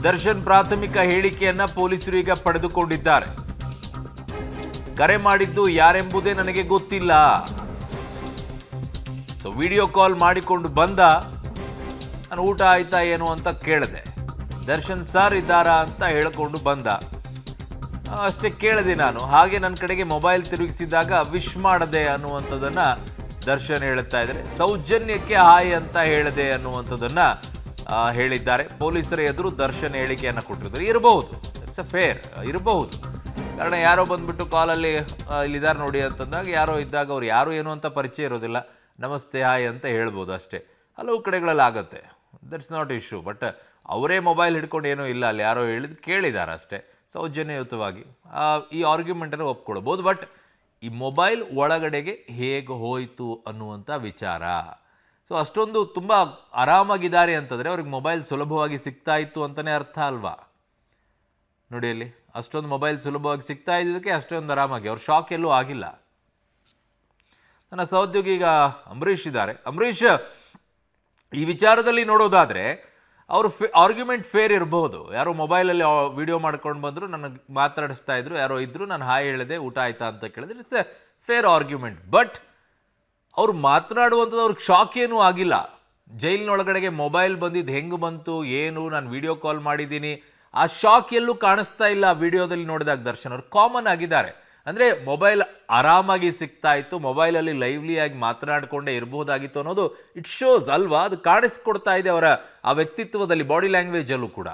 ದರ್ಶನ್ ಪ್ರಾಥಮಿಕ ಹೇಳಿಕೆಯನ್ನ ಪೊಲೀಸರು ಈಗ ಪಡೆದುಕೊಂಡಿದ್ದಾರೆ. ಕರೆ ಮಾಡಿದ್ದು ಯಾರೆಂಬುದೇ ನನಗೆ ಗೊತ್ತಿಲ್ಲ. ಸೊ ವಿಡಿಯೋ ಕಾಲ್ ಮಾಡಿಕೊಂಡು ಬಂದ, ನಾನು ಊಟ ಆಯ್ತಾ ಏನು ಅಂತ ಕೇಳಿದೆ. ದರ್ಶನ್ ಸರ್ ಇದ್ದಾರಾ ಅಂತ ಹೇಳಿಕೊಂಡು ಬಂದ, ಅಷ್ಟೇ ಕೇಳಿದೆ ನಾನು. ಹಾಗೆ ನನ್ನ ಕಡೆಗೆ ಮೊಬೈಲ್ ತಿರುಗಿಸಿದಾಗ ವಿಶ್ ಮಾಡದೆ ಅನ್ನುವಂಥದ್ದನ್ನ ದರ್ಶನ್ ಹೇಳ್ತಾ ಇದ್ದಾರೆ. ಸೌಜನ್ಯಕ್ಕೆ ಹಾಯ್ ಅಂತ ಹೇಳಿದೆ ಅನ್ನುವಂಥದ್ದನ್ನ ಹೇಳಿದ್ದಾರೆ. ಪೊಲೀಸರ ಎದುರು ದರ್ಶನ್ ಹೇಳಿಕೆಯನ್ನು ಕೊಟ್ಟಿರ್ತಾರೆ. ಇರಬಹುದು, ಇಟ್ಸ್ ಅ ಫೇರ್, ಇರಬಹುದು. ಕಾರಣ ಯಾರೋ ಬಂದ್ಬಿಟ್ಟು ಕಾಲಲ್ಲಿ ಇಲ್ಲಿದ್ದಾರೆ ನೋಡಿ ಅಂತಂದಾಗ ಯಾರೋ ಇದ್ದಾಗ ಅವ್ರು ಯಾರು ಏನು ಅಂತ ಪರಿಚಯ ಇರೋದಿಲ್ಲ, ನಮಸ್ತೆ ಹಾಯ್ ಅಂತ ಹೇಳ್ಬೋದು ಅಷ್ಟೇ. ಹಲವು ಕಡೆಗಳಲ್ಲಿ ಆಗುತ್ತೆ, ದಟ್ಸ್ ನಾಟ್ ಇಶ್ಯೂ. ಬಟ್ ಅವರೇ ಮೊಬೈಲ್ ಹಿಡ್ಕೊಂಡು ಏನೂ ಇಲ್ಲ, ಅಲ್ಲಿ ಯಾರೋ ಹೇಳಿದ್ ಕೇಳಿದ್ದಾರೆ ಅಷ್ಟೇ, ಸೌಜನ್ಯಯುತವಾಗಿ. ಈ ಆರ್ಗ್ಯುಮೆಂಟನ್ನು ಒಪ್ಕೊಳ್ಬೋದು. ಬಟ್ ಈ ಮೊಬೈಲ್ ಒಳಗಡೆಗೆ ಹೇಗೆ ಹೋಯಿತು ಅನ್ನುವಂಥ ವಿಚಾರ. ಸೊ ಅಷ್ಟೊಂದು ತುಂಬ ಆರಾಮಾಗಿದ್ದಾರೆ ಅಂತಂದರೆ ಅವ್ರಿಗೆ ಮೊಬೈಲ್ ಸುಲಭವಾಗಿ ಸಿಗ್ತಾ ಇತ್ತು ಅಂತಲೇ ಅರ್ಥ ಅಲ್ವಾ? ನೋಡಿ ಅಲ್ಲಿ ಅಷ್ಟೊಂದು ಮೊಬೈಲ್ ಸುಲಭವಾಗಿ ಸಿಗ್ತಾ ಇದ್ದಕ್ಕೆ ಅಷ್ಟೊಂದು ಆರಾಮಾಗಿ ಅವ್ರು ಶಾಕ್ ಎಲ್ಲೂ ಆಗಿಲ್ಲ. ನನ್ನ ಸಹೋದ್ಯೋಗಿ ಈಗ ಅಂಬರೀಷ್ ಇದ್ದಾರೆ. ಅಂಬರೀಷ್, ಈ ವಿಚಾರದಲ್ಲಿ ನೋಡೋದಾದರೆ ಅವರು ಆರ್ಗ್ಯುಮೆಂಟ್ ಫೇರ್ ಇರಬಹುದು. ಯಾರೋ ಮೊಬೈಲಲ್ಲಿ ವಿಡಿಯೋ ಮಾಡ್ಕೊಂಡು ಬಂದರು, ನನಗೆ ಮಾತಾಡಿಸ್ತಾ ಇದ್ರು, ಯಾರೋ ಇದ್ದರು, ನಾನು ಹಾಯ್ ಹೇಳಿದೆ, ಊಟ ಆಯ್ತಾ ಅಂತ ಕೇಳಿದ್ರೆ it's A fair argument. But ಅವ್ರು ಮಾತನಾಡುವಂಥದ್ದು ಅವ್ರಿಗೆ ಶಾಕ್ ಏನೂ ಆಗಿಲ್ಲ. ಜೈಲಿನೊಳಗಡೆಗೆ ಮೊಬೈಲ್ ಬಂದಿದ್ದು ಹೆಂಗೆ ಬಂತು ಏನು, ನಾನು ವಿಡಿಯೋ ಕಾಲ್ ಮಾಡಿದ್ದೀನಿ, ಆ ಶಾಕ್ ಎಲ್ಲೂ ಕಾಣಿಸ್ತಾ ಇಲ್ಲ ವಿಡಿಯೋದಲ್ಲಿ ನೋಡಿದಾಗ. ದರ್ಶನ್ ಅವರು ಕಾಮನ್ ಆಗಿದ್ದಾರೆ. ಅಂದರೆ ಮೊಬೈಲ್ ಆರಾಮಾಗಿ ಸಿಗ್ತಾ ಇತ್ತು, ಮೊಬೈಲಲ್ಲಿ ಲೈವ್ಲಿಯಾಗಿ ಮಾತನಾಡಿಕೊಂಡೇ ಇರಬಹುದಾಗಿತ್ತು ಅನ್ನೋದು ಇಟ್ ಶೋಸ್ ಅಲ್ವಾ? ಅದು ಕಾಣಿಸ್ಕೊಡ್ತಾ ಇದೆ ಅವರ ಆ ವ್ಯಕ್ತಿತ್ವದಲ್ಲಿ, ಬಾಡಿ ಲ್ಯಾಂಗ್ವೇಜಲ್ಲೂ ಕೂಡ.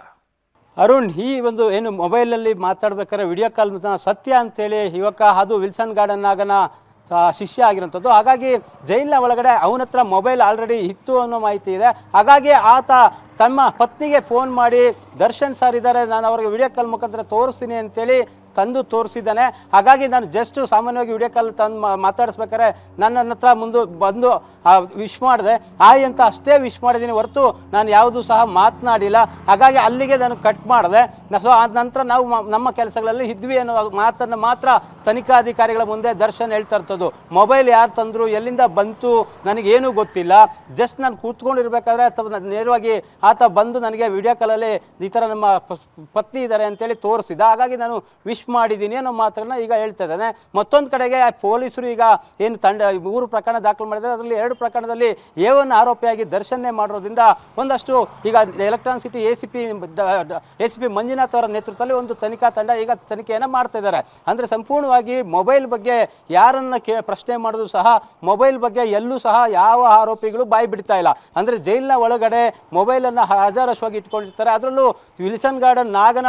ಅರುಣ್, ಈ ಒಂದು ಏನು ಮೊಬೈಲಲ್ಲಿ ಮಾತಾಡ್ಬೇಕಾದ್ರೆ ವಿಡಿಯೋ ಕಾಲ್ ಸತ್ಯ ಅಂತೇಳಿ ಯುವಕ, ಅದು ವಿಲ್ಸನ್ ಗಾರ್ಡನ್ ಆಗನ ಶಿಷ್ಯ ಆಗಿರೋಂಥದ್ದು. ಹಾಗಾಗಿ ಜೈಲಿನ ಒಳಗಡೆ ಅವನ ಹತ್ರ ಮೊಬೈಲ್ ಆಲ್ರೆಡಿ ಇತ್ತು ಅನ್ನೋ ಮಾಹಿತಿ ಇದೆ. ಹಾಗಾಗಿ ಆತ ತಮ್ಮ ಪತ್ನಿಗೆ ಫೋನ್ ಮಾಡಿ ದರ್ಶನ್ ಸರ್ ಇದ್ದಾರೆ, ನಾನು ಅವ್ರಿಗೆ ವಿಡಿಯೋ ಕಾಲ್ ಮುಖಾಂತರ ತೋರಿಸ್ತೀನಿ ಅಂತೇಳಿ ತಂದು ತೋರಿಸಿದ್ದಾನೆ. ಹಾಗಾಗಿ ನಾನು ಜಸ್ಟ್ ಸಾಮಾನ್ಯವಾಗಿ ವಿಡಿಯೋ ಕಾಲ್ ತಂದು ಮಾತಾಡಿಸ್ಬೇಕಾದ್ರೆ ನನ್ನ ಹತ್ರ ಬಂದು ವಿಶ್ ಮಾಡಿದೆ, ಹಾಯ್ ಅಂತ ಅಷ್ಟೇ ವಿಶ್ ಮಾಡಿದ್ದೀನಿ ಹೊರತು ನಾನು ಯಾವುದೂ ಸಹ ಮಾತನಾಡಿಲ್ಲ. ಹಾಗಾಗಿ ಅಲ್ಲಿಗೆ ನಾನು ಕಟ್ ಮಾಡಿದೆ. ಸೊ ಆದ ನಂತರ ನಾವು ನಮ್ಮ ಕೆಲಸಗಳಲ್ಲಿ ಇದ್ವಿ ಅನ್ನೋ ಮಾತನ್ನು ಮಾತ್ರ ತನಿಖಾಧಿಕಾರಿಗಳ ಮುಂದೆ ದರ್ಶನ್ ಹೇಳ್ತಾ ಇರ್ತದ್ದು. ಮೊಬೈಲ್ ಯಾರು ತಂದರು, ಎಲ್ಲಿಂದ ಬಂತು, ನನಗೇನೂ ಗೊತ್ತಿಲ್ಲ. ಜಸ್ಟ್ ನಾನು ಕೂತ್ಕೊಂಡಿರ್ಬೇಕಾದ್ರೆ ಅಥವಾ ನೇರವಾಗಿ ಆತ ಬಂದು ನನಗೆ ವಿಡಿಯೋ ಕಾಲಲ್ಲಿ ಈ ಥರ ನಮ್ಮ ಪತ್ನಿ ಇದ್ದಾರೆ ಅಂತೇಳಿ ತೋರಿಸಿದ, ಹಾಗಾಗಿ ನಾನು ವಿಶ್ ಮಾಡಿದ್ದೀನಿ ಅನ್ನೋ ಮಾತನ್ನ ಈಗ ಹೇಳ್ತಾ ಇದ್ದಾನೆ. ಮತ್ತೊಂದು ಕಡೆಗೆ ಪೊಲೀಸರು ಈಗ ಏನು 3 ಪ್ರಕರಣ ದಾಖಲು ಮಾಡಿದ್ದಾರೆ. ಅದರಲ್ಲಿ 2 ಪ್ರಕರಣದಲ್ಲಿ A1 ಆರೋಪಿಯಾಗಿ ದರ್ಶನ್ನೇ ಮಾಡಿರೋದ್ರಿಂದ ಒಂದಷ್ಟು ಈಗ ಎಲೆಕ್ಟ್ರಾನಿಕ್ ಸಿಟಿ ಎಸಿಪಿ ಮಂಜುನಾಥ್ ಅವರ ನೇತೃತ್ವದಲ್ಲಿ ಒಂದು ತನಿಖಾ ತಂಡ ಈಗ ತನಿಖೆಯನ್ನು ಮಾಡ್ತಾ ಇದ್ದಾರೆ. ಅಂದರೆ ಸಂಪೂರ್ಣವಾಗಿ ಮೊಬೈಲ್ ಬಗ್ಗೆ ಯಾರನ್ನ ಪ್ರಶ್ನೆ ಮಾಡೋದು ಸಹ ಮೊಬೈಲ್ ಬಗ್ಗೆ ಎಲ್ಲೂ ಸಹ ಯಾವ ಆರೋಪಿಗಳು ಬಾಯಿ ಬಿಡ್ತಾ ಇಲ್ಲ. ಅಂದರೆ ಜೈಲಿನ ಒಳಗಡೆ ಮೊಬೈಲನ್ನು ಹಜಾರಶವಾಗಿ ಇಟ್ಕೊಂಡಿರ್ತಾರೆ. ಅದರಲ್ಲೂ ವಿಲ್ಸನ್ ಗಾರ್ಡನ್ ನಾಗನ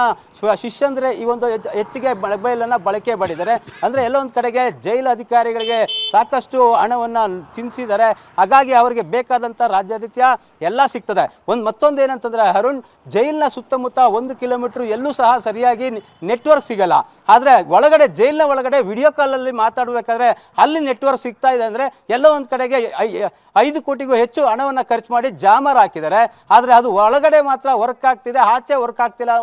ಶಿಷ್ಯಂದ್ರೆ ಈ ಒಂದು ಹೆಚ್ಚಿಗೆ ಮೊಬೈಲನ್ನು ಬಳಕೆ ಮಾಡಿದ್ದಾರೆ. ಅಂದರೆ ಎಲ್ಲೋ ಒಂದು ಕಡೆಗೆ ಜೈಲು ಅಧಿಕಾರಿಗಳಿಗೆ ಸಾಕಷ್ಟು ಹಣವನ್ನು ತಿನ್ನಿಸಿದ್ದಾರೆ. ಹಾಗಾಗಿ ಅವರಿಗೆ ಬೇಕಾದಂಥ ರಾಜ್ಯಾತಿಥ್ಯ ಎಲ್ಲ ಸಿಗ್ತದೆ. ಮತ್ತೊಂದು ಏನಂತಂದರೆ ಅರುಣ್, ಜೈಲಿನ ಸುತ್ತಮುತ್ತ 1 ಕಿಲೋಮೀಟ್ರ್ ಎಲ್ಲೂ ಸಹ ಸರಿಯಾಗಿ ನೆಟ್ವರ್ಕ್ ಸಿಗಲ್ಲ. ಆದರೆ ಒಳಗಡೆ ಜೈಲಿನ ಒಳಗಡೆ ವಿಡಿಯೋ ಕಾಲಲ್ಲಿ ಮಾತಾಡಬೇಕಾದ್ರೆ ಅಲ್ಲಿ ನೆಟ್ವರ್ಕ್ ಸಿಗ್ತಾ ಇದೆ. ಅಂದರೆ ಎಲ್ಲೋ ಒಂದು ಕಡೆಗೆ 5 ಕೋಟಿಗೂ ಹೆಚ್ಚು ಹಣವನ್ನು ಖರ್ಚು ಮಾಡಿ ಜಾಮರ್ ಹಾಕಿದ್ದಾರೆ. ಆದರೆ ಅದು ಒಳಗಡೆ ಮಾತ್ರ ವರ್ಕ್ ಆಗ್ತಿದೆ, ಆಚೆ ವರ್ಕ್ ಆಗ್ತಿಲ್ಲ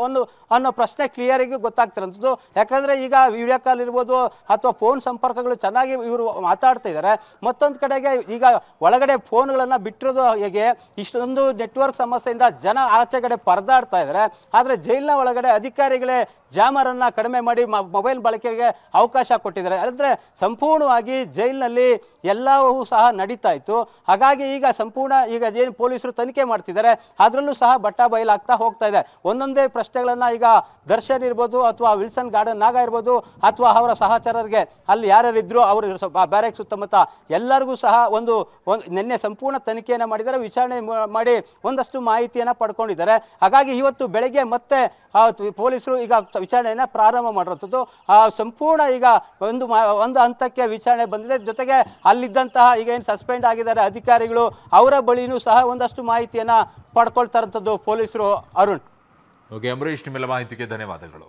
ಅನ್ನೋ ಪ್ರಶ್ನೆ ಕ್ಲಿಯರಿಗೆ ಗೊತ್ತಾಗ್ತಿರೋಂಥದ್ದು. ಯಾಕಂದರೆ ಈಗ ವಿಡಿಯೋ ಕಾಲ್ ಇರ್ಬೋದು ಅಥವಾ ಫೋನ್ ಸಂಪರ್ಕಗಳು ಚೆನ್ನಾಗಿ ಇವರು ಮಾತಾಡ್ತಾ ಇದ್ದಾರೆ. ಮತ್ತೊಂದು ಕಡೆಗೆ ಈಗ ಒಳಗಡೆ ಫೋನ್ಗಳನ್ನು ಬಿಟ್ಟಿರೋದು ಹೇಗೆ, ಇಷ್ಟೊಂದು ನೆಟ್ವರ್ಕ್ ಸಮಸ್ಯೆಯಿಂದ ಜನ ಆಚೆಗಡೆ ಪರದಾಡ್ತಾ ಇದ್ದಾರೆ. ಆದರೆ ಜೈಲಿನ ಒಳಗಡೆ ಅಧಿಕಾರಿಗಳೇ ಜಾಮರನ್ನು ಕಡಿಮೆ ಮಾಡಿ ಮೊಬೈಲ್ ಬಳಕೆಗೆ ಅವಕಾಶ ಕೊಟ್ಟಿದ್ದಾರೆ. ಅಂದರೆ ಸಂಪೂರ್ಣವಾಗಿ ಜೈಲಿನಲ್ಲಿ ಎಲ್ಲವೂ ಸಹ ನಡೀತಾ ಇತ್ತು. ಹಾಗಾಗಿ ಈಗ ಈಗ ಏನು ಪೊಲೀಸರು ತನಿಖೆ ಮಾಡ್ತಿದ್ದಾರೆ, ಅದರಲ್ಲೂ ಸಹ ಬಟ್ಟ ಬಯಲಾಗ್ತಾ ಹೋಗ್ತಾ ಇದೆ. ಒಂದೊಂದೇ ಪ್ರಶ್ನೆಗಳನ್ನು ಈಗ ದರ್ಶನ್ ಇರ್ಬೋದು ಅಥವಾ ವಿಲ್ಸನ್ ಗಾರ್ಡನ್ ನಾಗ ಇರ್ಬೋದು ಅಥವಾ ಅವರ ಸಹಚರರಿಗೆ ಅಲ್ಲಿ ಯಾರ್ಯಾರಿದ್ರು ಅವರು ಬ್ಯಾರೆಕ್ ಸುತ್ತಮುತ್ತ ಎಲ್ಲರಿಗೂ ಸಹ ಒಂದು ನಿನ್ನೆ ಸಂಪೂರ್ಣ ತನಿಖೆಯನ್ನು ಮಾಡಿದ್ದಾರೆ, ವಿಚಾರಣೆ ಮಾಡಿ ಒಂದಷ್ಟು ಮಾಹಿತಿಯನ್ನು ಪಡ್ಕೊಂಡಿದ್ದಾರೆ. ಹಾಗಾಗಿ ಇವತ್ತು ಬೆಳಗ್ಗೆ ಮತ್ತೆ ಪೊಲೀಸರು ಈಗ ವಿಚಾರಣೆಯನ್ನು ಪ್ರಾರಂಭ ಮಾಡಿರುವಂಥದ್ದು. ಸಂಪೂರ್ಣ ಈಗ ಒಂದು ಹಂತಕ್ಕೆ ವಿಚಾರಣೆ ಬಂದಿದೆ. ಜೊತೆಗೆ ಅಲ್ಲಿದ್ದಂತಹ ಈಗ ಏನು ಸಸ್ಪೆಂಡ್ ಆಗಿದ್ದಾರೆ ಅಧಿಕಾರಿಗಳು, ಅವರ ಬಳಿನೂ ಸಹ ಒಂದಷ್ಟು ಮಾಹಿತಿಯನ್ನು ಪಡ್ಕೊಳ್ತಾ ಇರುವಂಥದ್ದು ಪೊಲೀಸರು. ಅರುಣ್, ಓಕೆ ಅಂಬರೀಷ್, ನಿಮ್ಮೆಲ್ಲ ಮಾಹಿತಿಗೆ ಧನ್ಯವಾದಗಳು.